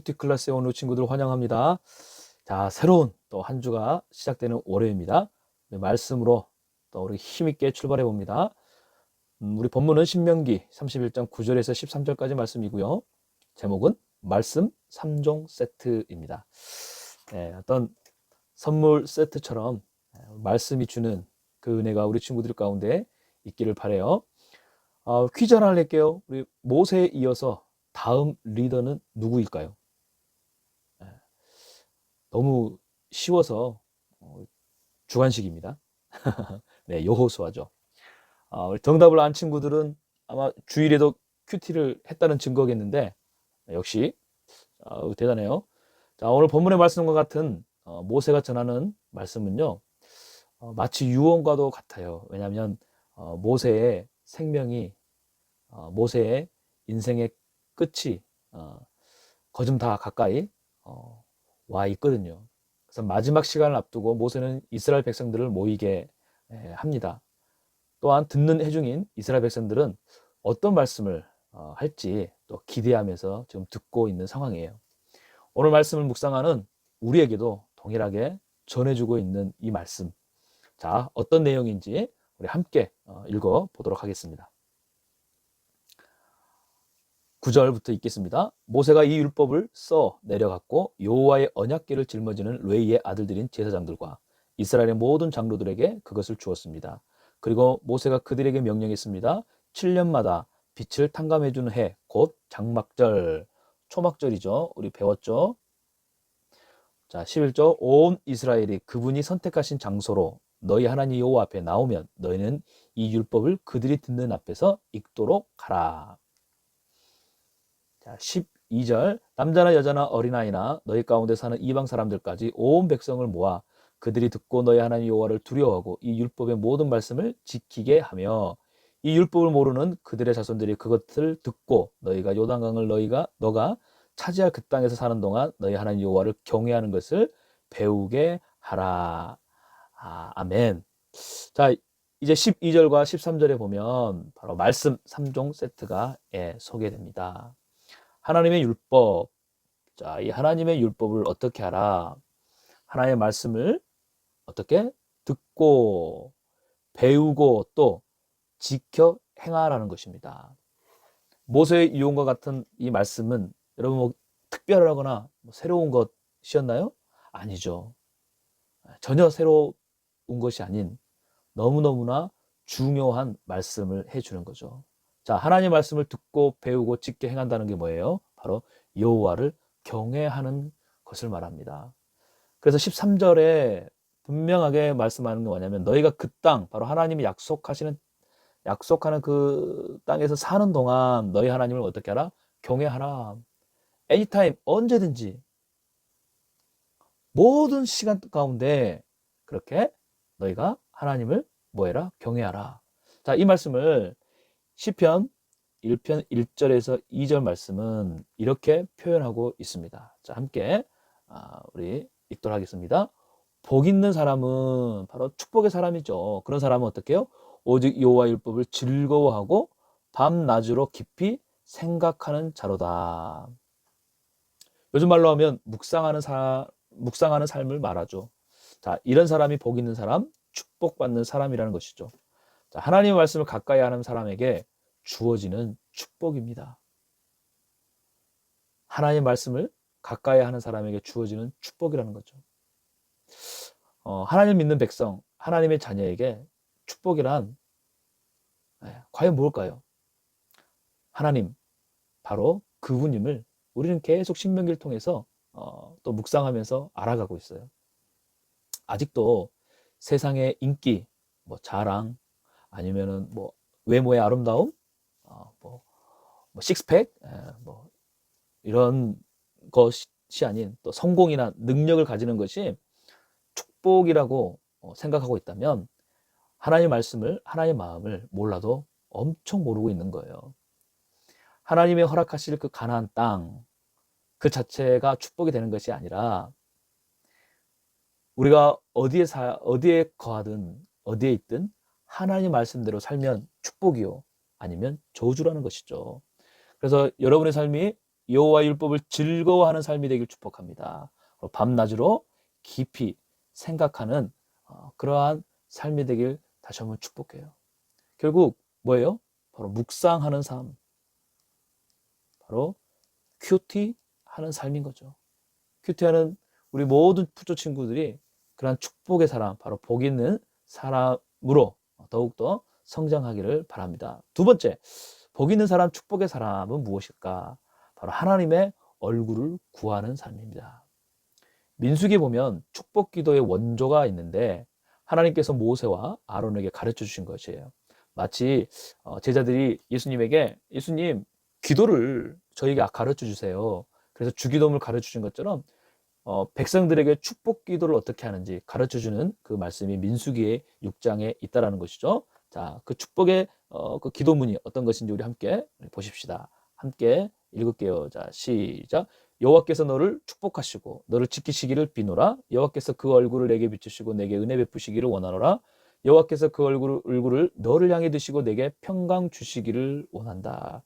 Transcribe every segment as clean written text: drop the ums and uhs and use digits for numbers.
뷰티 클래스에 오는 친구들 환영합니다. 자, 새로운 또 한 주가 시작되는 월요일입니다. 말씀으로 또 우리 힘있게 출발해 봅니다. 우리 본문은 신명기 31장 9절에서 13절까지 말씀이고요. 제목은 말씀 3종 세트입니다. 네, 어떤 선물 세트처럼 말씀이 주는 그 은혜가 우리 친구들 가운데 있기를 바라요. 퀴즈 하나 낼게요. 우리 모세에 이어서 다음 리더는 누구일까요? 너무 쉬워서 주관식입니다. 네, 여호수아죠. 우리 정답을 안 친구들은 아마 주일에도 큐티를 했다는 증거겠는데 역시 대단해요. 자, 오늘 본문의 말씀과 같은 모세가 전하는 말씀은요, 마치 유언과도 같아요. 왜냐하면 모세의 생명이 모세의 인생의 끝이 거좀 다 가까이 와 있거든요. 그래서 마지막 시간을 앞두고 모세는 이스라엘 백성들을 모이게 합니다. 또한 듣는 회중인 이스라엘 백성들은 어떤 말씀을 할지 또 기대하면서 지금 듣고 있는 상황이에요. 오늘 말씀을 묵상하는 우리에게도 동일하게 전해주고 있는 이 말씀. 자, 어떤 내용인지 우리 함께 읽어보도록 하겠습니다. 9절부터 읽겠습니다. 모세가 이 율법을 써 내려갔고 여호와의 언약궤를 짊어지는 레위의 아들들인 제사장들과 이스라엘의 모든 장로들에게 그것을 주었습니다. 그리고 모세가 그들에게 명령했습니다. 7년마다 빛을 탕감해 주는 해, 곧 장막절, 초막절이죠. 우리 배웠죠? 자, 11절 온 이스라엘이 그분이 선택하신 장소로 너희 하나님 여호와 앞에 나오면 너희는 이 율법을 그들이 듣는 앞에서 읽도록 하라. 자, 12절 남자나 여자나 어린아이나 너희 가운데 사는 이방 사람들까지 온 백성을 모아 그들이 듣고 너희 하나님 여호와를 두려워하고 이 율법의 모든 말씀을 지키게 하며 이 율법을 모르는 그들의 자손들이 그것을 듣고 너희가 요단강을 너가 차지할 그 땅에서 사는 동안 너희 하나님 여호와를 경외하는 것을 배우게 하라. 아멘. 자, 이제 12절과 13절에 보면 바로 말씀 3종 세트가 소개됩니다. 하나님의 율법. 자, 이 하나님의 율법을 어떻게 하라? 하나님의 말씀을 어떻게 듣고 배우고 또 지켜 행하라는 것입니다. 모세의 유언과 같은 이 말씀은 여러분 뭐 특별하거나 뭐 새로운 것이었나요? 아니죠. 전혀 새로운 것이 아닌 너무너무나 중요한 말씀을 해주는 거죠. 자, 하나님의 말씀을 듣고 배우고 지켜 행한다는 게 뭐예요? 바로 여호와를 경외하는 것을 말합니다. 그래서 13절에 분명하게 말씀하는 게 뭐냐면 너희가 그 땅, 바로 하나님이 약속하는 그 땅에서 사는 동안 너희 하나님을 어떻게 하라? 경외하라. anytime, 언제든지 모든 시간 가운데 그렇게 너희가 하나님을 뭐해라? 경외하라. 자, 이 말씀을 시편 1편 1절에서 2절 말씀은 이렇게 표현하고 있습니다. 자, 함께 우리 읽도록 하겠습니다. 복 있는 사람은 바로 축복의 사람이죠. 그런 사람은 어떻게 해요? 오직 여호와 율법을 즐거워하고 밤낮으로 깊이 생각하는 자로다. 요즘 말로 하면 묵상하는 삶을 말하죠. 자, 이런 사람이 복 있는 사람, 축복받는 사람이라는 것이죠. 자, 하나님의 말씀을 가까이 하는 사람에게 주어지는 축복입니다. 하나님의 말씀을 가까이 하는 사람에게 주어지는 축복이라는 거죠. 하나님 믿는 백성, 하나님의 자녀에게 축복이란 과연 무엇일까요? 하나님, 바로 그분임을 우리는 계속 신명기를 통해서 또 묵상하면서 알아가고 있어요. 아직도 세상의 인기, 뭐 자랑, 아니면은 뭐 외모의 아름다움, 뭐 식스팩, 뭐 이런 것이 아닌 또 성공이나 능력을 가지는 것이 축복이라고 생각하고 있다면 하나님의 말씀을, 하나님의 마음을 몰라도 엄청 모르고 있는 거예요. 하나님의 허락하실 그 가나안 땅, 그 자체가 축복이 되는 것이 아니라 우리가 어디에 거하든 어디에 있든 하나님 말씀대로 살면 축복이요, 아니면 저주라는 것이죠. 그래서 여러분의 삶이 여호와의 율법을 즐거워하는 삶이 되길 축복합니다. 밤낮으로 깊이 생각하는 그러한 삶이 되길 다시 한번 축복해요. 결국 뭐예요? 바로 묵상하는 삶, 바로 큐티하는 삶인 거죠. 큐티하는 우리 모든 푸조 친구들이 그러한 축복의 사람, 바로 복 있는 사람으로 더욱더 성장하기를 바랍니다. 두 번째, 복 있는 사람, 축복의 사람은 무엇일까? 바로 하나님의 얼굴을 구하는 삶입니다. 민수기에 보면 축복 기도의 원조가 있는데 하나님께서 모세와 아론에게 가르쳐 주신 것이에요. 마치 제자들이 예수님에게 예수님 기도를 저에게 가르쳐 주세요. 그래서 주기도문을 가르쳐 주신 것처럼 백성들에게 축복 기도를 어떻게 하는지 가르쳐 주는 그 말씀이 민수기의 6장에 있다라는 것이죠. 자, 그 축복의 그 기도문이 어떤 것인지 우리 함께 보십시다. 함께 읽을게요. 자, 시작. 여호와께서 너를 축복하시고 너를 지키시기를 비노라. 여호와께서 그 얼굴을 내게 비추시고 내게 은혜 베푸시기를 원하노라. 여호와께서 그 얼굴을 너를 향해 드시고 내게 평강 주시기를 원한다.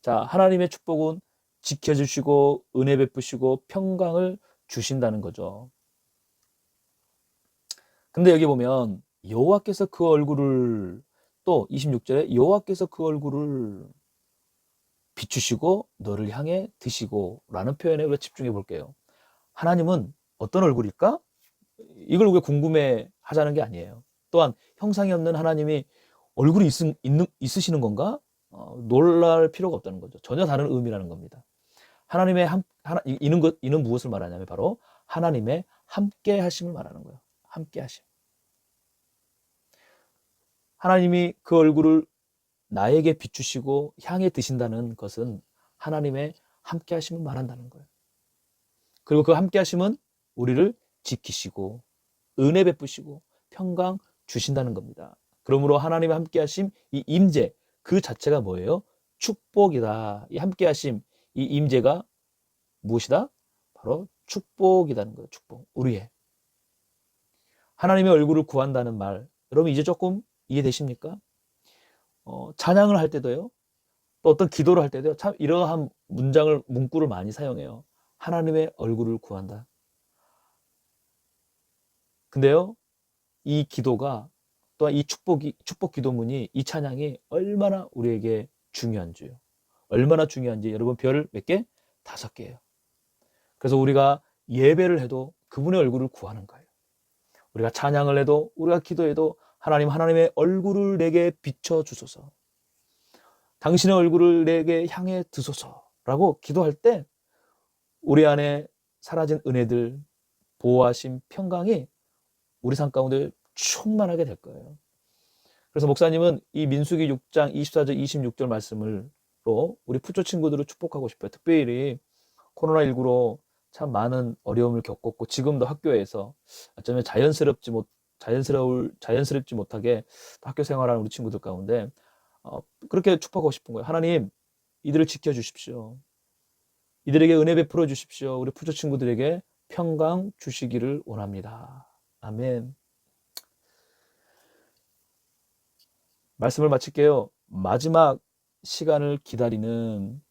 자, 하나님의 축복은 지켜주시고 은혜 베푸시고 평강을 주신다는 거죠. 근데 여기 보면 여호와께서 그 얼굴을 또 26절에 여호와께서 그 얼굴을 비추시고 너를 향해 드시고 라는 표현에 우리가 집중해 볼게요. 하나님은 어떤 얼굴일까? 이걸 우리가 궁금해 하자는 게 아니에요. 또한 형상이 없는 하나님이 얼굴이 있으시는 건가? 놀랄 필요가 없다는 거죠. 전혀 다른 의미라는 겁니다. 하나님의 이는 무엇을 말하냐면 바로 하나님의 함께 하심을 말하는 거예요. 함께 하심. 하나님이 그 얼굴을 나에게 비추시고 향해 드신다는 것은 하나님의 함께 하심을 말한다는 거예요. 그리고 그 함께 하심은 우리를 지키시고 은혜 베푸시고 평강 주신다는 겁니다. 그러므로 하나님의 함께 하심, 이 임재 그 자체가 뭐예요? 축복이다. 이 함께 하심, 이 임재가 무엇이다? 바로 축복이라는 거예요. 축복. 우리의 하나님의 얼굴을 구한다는 말, 여러분 이제 조금 이해되십니까? 찬양을 할 때도요, 또 어떤 기도를 할 때도요, 참 이러한 문구를 많이 사용해요. 하나님의 얼굴을 구한다. 근데요, 이 기도가 또한 이 축복 기도문이, 이 찬양이 얼마나 우리에게 중요한지요. 얼마나 중요한지 여러분 별 몇 개? 5개예요. 그래서 우리가 예배를 해도 그분의 얼굴을 구하는 거예요. 우리가 찬양을 해도, 우리가 기도해도 하나님의 얼굴을 내게 비춰주소서. 당신의 얼굴을 내게 향해 드소서라고 기도할 때 우리 안에 사라진 은혜들, 보호하심, 평강이 우리 삶 가운데 충만하게 될 거예요. 그래서 목사님은 이 민수기 6장 24절 26절 말씀으로 우리 푸조 친구들을 축복하고 싶어요. 특별히 코로나19로 참 많은 어려움을 겪었고 지금도 학교에서 어쩌면 자연스럽지 못하게 학교 생활하는 우리 친구들 가운데 그렇게 축복하고 싶은 거예요. 하나님, 이들을 지켜주십시오. 이들에게 은혜 베풀어 주십시오. 우리 푸조 친구들에게 평강 주시기를 원합니다. 아멘. 말씀을 마칠게요. 마지막 시간을 기다리는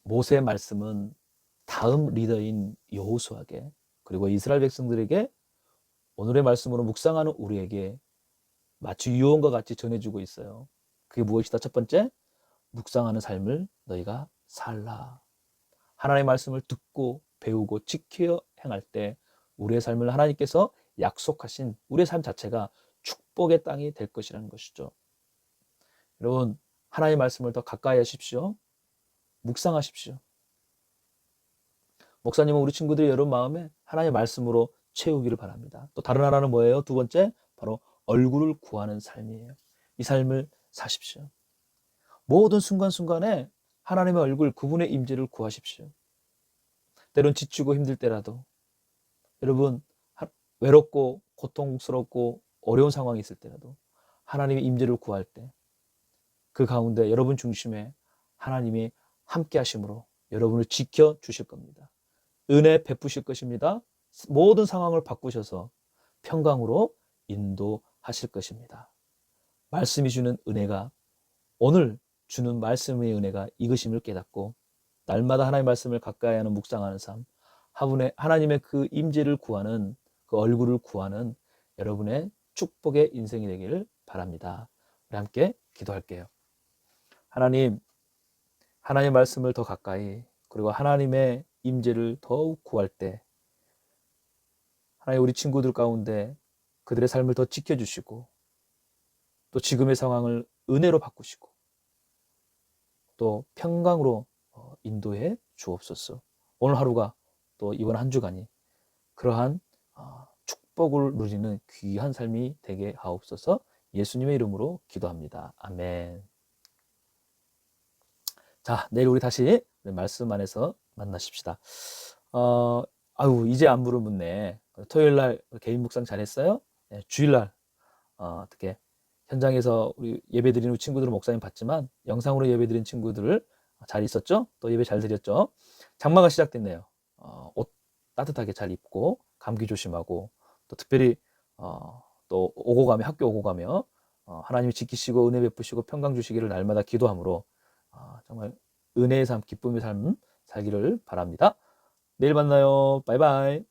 모세의 말씀은 다음 리더인 여호수아에게 그리고 이스라엘 백성들에게 오늘의 말씀으로 묵상하는 우리에게 마치 유언과 같이 전해주고 있어요. 그게 무엇이다? 첫 번째, 묵상하는 삶을 너희가 살라. 하나님의 말씀을 듣고 배우고 지켜 행할 때 우리의 삶을 하나님께서 약속하신 우리의 삶 자체가 축복의 땅이 될 것이라는 것이죠. 여러분, 하나님의 말씀을 더 가까이 하십시오. 묵상하십시오. 목사님은 우리 친구들이 여러분 마음에 하나님의 말씀으로 채우기를 바랍니다. 또 다른 하나는 뭐예요? 두 번째, 바로 얼굴을 구하는 삶이에요. 이 삶을 사십시오. 모든 순간순간에 하나님의 얼굴, 그분의 임재를 구하십시오. 때론 지치고 힘들 때라도 여러분 외롭고 고통스럽고 어려운 상황이 있을 때라도 하나님의 임재를 구할 때 그 가운데 여러분 중심에 하나님이 함께 하심으로 여러분을 지켜 주실 겁니다. 은혜 베푸실 것입니다. 모든 상황을 바꾸셔서 평강으로 인도하실 것입니다. 말씀이 주는 은혜가 오늘 주는 말씀의 은혜가 이것임을 깨닫고 날마다 하나님의 말씀을 가까이 하는 묵상하는 삶, 하나님의 그 임재를 구하는 그 얼굴을 구하는 여러분의 축복의 인생이 되기를 바랍니다. 우리 함께 기도할게요. 하나님, 하나님의 말씀을 더 가까이 그리고 하나님의 임재를 더욱 구할 때 하나님 우리 친구들 가운데 그들의 삶을 더 지켜주시고 또 지금의 상황을 은혜로 바꾸시고 또 평강으로 인도해 주옵소서. 오늘 하루가 또 이번 한 주간이 그러한 축복을 누리는 귀한 삶이 되게 하옵소서. 예수님의 이름으로 기도합니다. 아멘. 자, 내일 우리 다시 말씀 안에서 만나십시다. 이제 안부를 묻네. 토요일 날 개인 묵상 잘했어요? 네, 주일 날 어떻게 현장에서 우리 예배 드리는 친구들은 목사님 봤지만 영상으로 예배 드린 친구들 잘 있었죠? 또 예배 잘 드렸죠? 장마가 시작됐네요. 옷 따뜻하게 잘 입고 감기 조심하고 또 특별히 또 학교 오고 가며 하나님이 지키시고 은혜 베푸시고 평강 주시기를 날마다 기도함으로 정말 은혜의 삶, 기쁨의 삶 살기를 바랍니다. 내일 만나요. 바이바이.